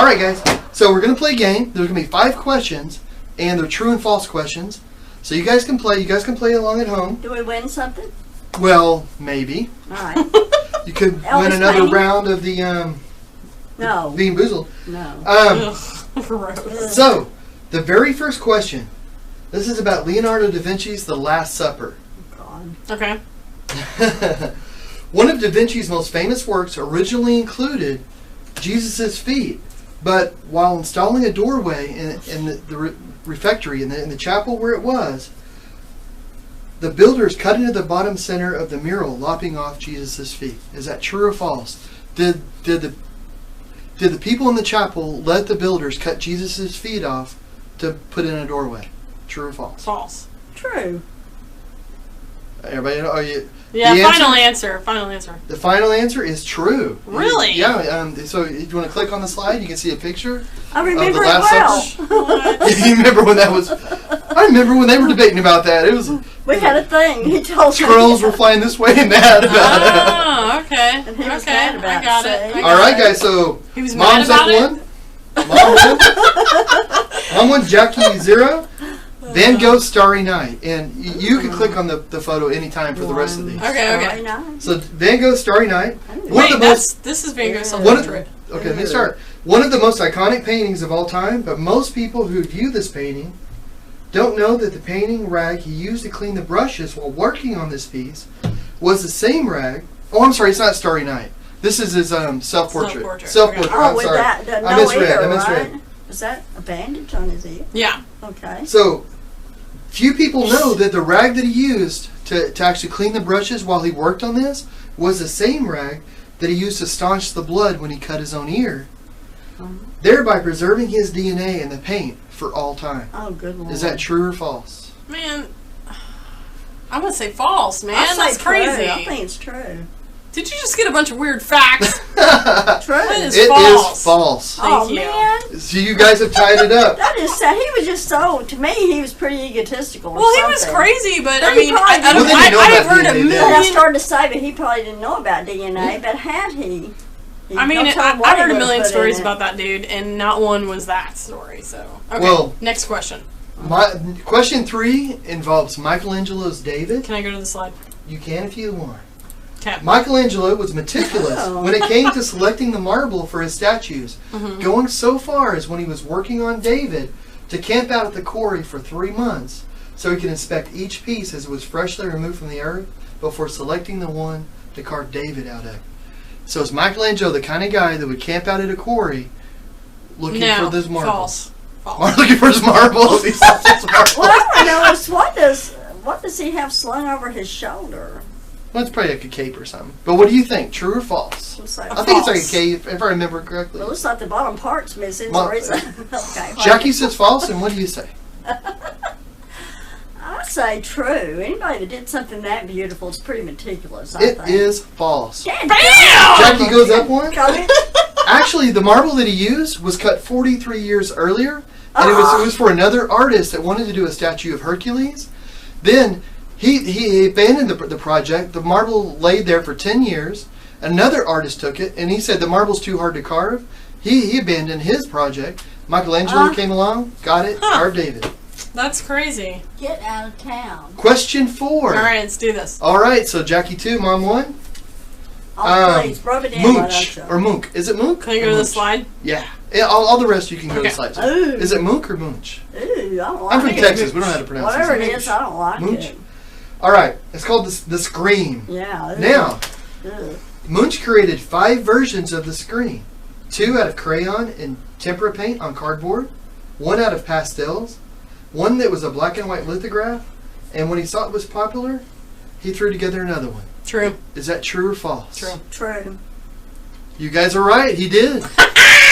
All right, guys. So we're going to play a game. There's going to be 5 questions, and they're true and false questions. So you guys can play. You guys can play along at home. Do we win something? Well, maybe. All right. You could Elvis win another painting? round of the No. Bean Boozled. No. So, the very first question. This is about Leonardo da Vinci's The Last Supper. God. Okay. One of da Vinci's most famous works originally included Jesus' feet, but while installing a doorway in the refectory in the chapel where it was, the builders cut into the bottom center of the mural, lopping off Jesus' feet. Is that true or false? Did the people in the chapel let the builders cut Jesus' feet off to put in a doorway? True or false? False. True. Everybody know? Yeah, final answer. Final answer. The final answer is true. Really? Yeah. So if you want to click on the slide, you can see a picture. I remember of the it Last well. Supper. You remember when that was? I remember when they were debating about that. It was. We had a thing. He told me. Squirrels were flying this way and that about it. Oh, okay. And he was Okay, mad about I got it, it. see? All right, guys. So He was Mom's mad up about 1. Mom 1. Jackie 0. Van Gogh Starry Night, and you can click on the photo anytime for the rest of these. Okay. So Van Gogh Starry Night. Wait, this is Van Gogh's self-portrait. Okay, let me start. One of the most iconic paintings of all time, but most people who view this painting don't know that the painting rag he used to clean the brushes while working on this piece was the same rag. Oh, I'm sorry, it's not Starry Night. This is his self-portrait. Self-portrait. Oh, I'm with sorry. that, I misread. right? Is that a bandage on his ear? Yeah. Okay. So, few people know that the rag that he used to actually clean the brushes while he worked on this was the same rag that he used to staunch the blood when he cut his own ear, thereby preserving his DNA in the paint for all time. Oh, good Lord. Is that true or false? Man, I'm going to say false, man. I That's say crazy. True. I think it's true. Did you just get a bunch of weird facts? True. That is It false. is false. Oh, Thank you. man. So you guys have tied it up. That is sad. He was just so, to me, he was pretty egotistical. Well, he was crazy, but I He mean, probably I didn't. Well, then you know have about heard a DNA then. And I million. started to say that he probably didn't know about DNA, but had he? I mean, don't tell him what I've he heard a would've million put stories in it. about that dude, and not one was that story. So, okay. Well- Next question. Question 3 involves Michelangelo's David. Can I go to the slide? You can if you want. Okay. Michelangelo was meticulous Oh. when it came to selecting the marble for his statues, going so far as when he was working on David to camp out at the quarry for 3 months so he could inspect each piece as it was freshly removed from the earth before selecting the one to carve David out of. So is Michelangelo the kind of guy that would camp out at a quarry looking for those marbles? False. Looking for his marbles? He saw his marbles. Well, I know is what does he have slung over his shoulder? Well, it's probably like a cape or something. But what do you think? True or false? Looks like, I think it's like a False. cape, if I remember correctly. it looks like the bottom part's missing. Ma- So okay. Jackie says false, and what do you say? I say true. Anybody that did something that beautiful is pretty meticulous, I It think. is false. Yeah, Jackie goes up one. Got it? Actually, the marble that he used was cut 43 years earlier, and it was for another artist that wanted to do a statue of Hercules. Then he abandoned the project. The marble laid there for 10 years. Another artist took it, and he said the marble's too hard to carve. He abandoned his project. Michelangelo came along, got it, carved David. That's crazy. Get out of town. Question 4. All right, let's do this. All right, so Jackie 2, Mom 1. Oh, please, rub it in. why Munch don't or Munch. Is it Munch? Can I or go to the Munch? slide? Yeah. All the rest you can go to Okay. the slides. Ooh. Is it Munch or Munch? you? Ooh, I don't like I'm from it. Texas. We don't know how to pronounce Whatever it. it is, I don't like Munch? it. All right. It's called the Scream. Yeah. Now, Ugh. Munch created 5 versions of the Scream. 2 out of crayon and tempera paint on cardboard. 1 out of pastels. 1 that was a black and white lithograph. And when he saw it was popular, he threw together another one. True. Is that true or false? True. True. You guys are right. He did.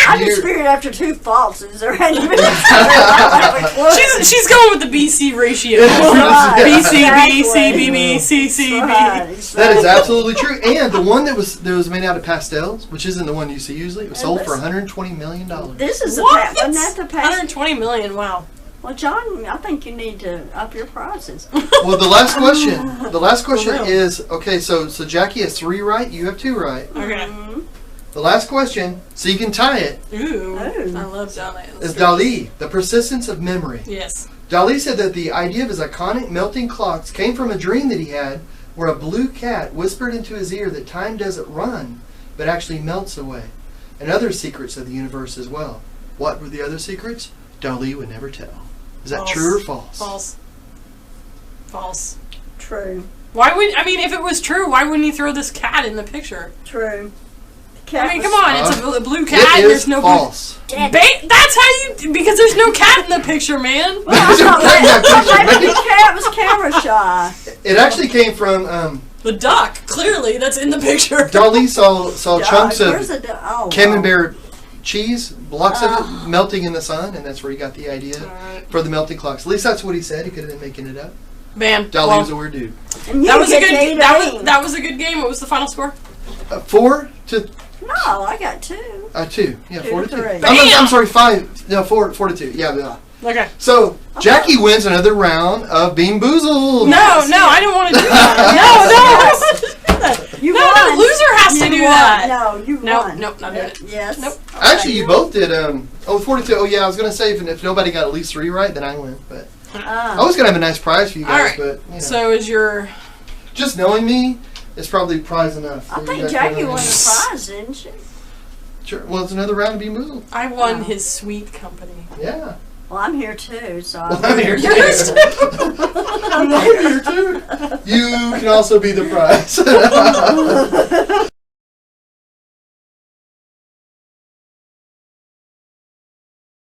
I just figured after 2 falses, there had to be. I don't have a clue. She's going with the BC ratio. Right, BC, exactly. BC, BB, CC, Right, B. That is absolutely true. And the one that was made out of pastels, which isn't the one you see usually, it was sold for $120 million. This is What? wasn't that the past? 120 million. Wow. Well, John, I think you need to up your prices. Well, the last question. The last question For real. is okay. So Jackie has 3 right. You have 2 right. Okay. Mhm. The last question, so you can tie it, Ooh. Ooh. I love Dali. is Dali, the persistence of memory. Yes. Dali said that the idea of his iconic melting clocks came from a dream that he had where a blue cat whispered into his ear that time doesn't run, but actually melts away. And other secrets of the universe as well. What were the other secrets? Dali would never tell. Is that False. true or false? False. False. True. Why would, I mean, if it was true, why wouldn't he throw this cat in the picture? True. The cat I mean, was- come on, it's a blue cat It and is there's no false. That's how you, because there's no cat in the picture, man. Well, I thought maybe Maybe- the cat was camera shy. It actually came from The duck, clearly, that's in the picture. Dali saw chunks Where's of the oh, camembert cheese, blocks of it melting in the sun, and that's where he got the idea Alright. for the melting clocks. At least that's what he said. He could have been making it up. Bam. Dali Well, was a weird dude. And you that was a get good. to eat That it. was that was a good game. What was the final score? 4 to No, I got 2. 2. Yeah, 4 to 2. 3. I'm sorry, 5. No, 4 to 2. Yeah. Okay. So Jackie wins another round of Bean Boozled. No, I didn't want to do that. You No, won. loser has to You do won. that. No, you Nope, won. nope, not doing it. Yes. Nope. Actually, you both did. 4 to 2. Oh yeah, I was gonna say if nobody got at least 3 right, then I win. But I was gonna have a nice prize for you guys. All right. But you know, So is your just knowing me is probably prize enough. I for you think guys Jackie to won win. the prize, didn't she? Sure. Well, it's another round of Bean Boozled. I won Oh. his sweet company. Yeah. Well, I'm here too, so Well, I'm here too. Yours I'm here too. You can also be the prize.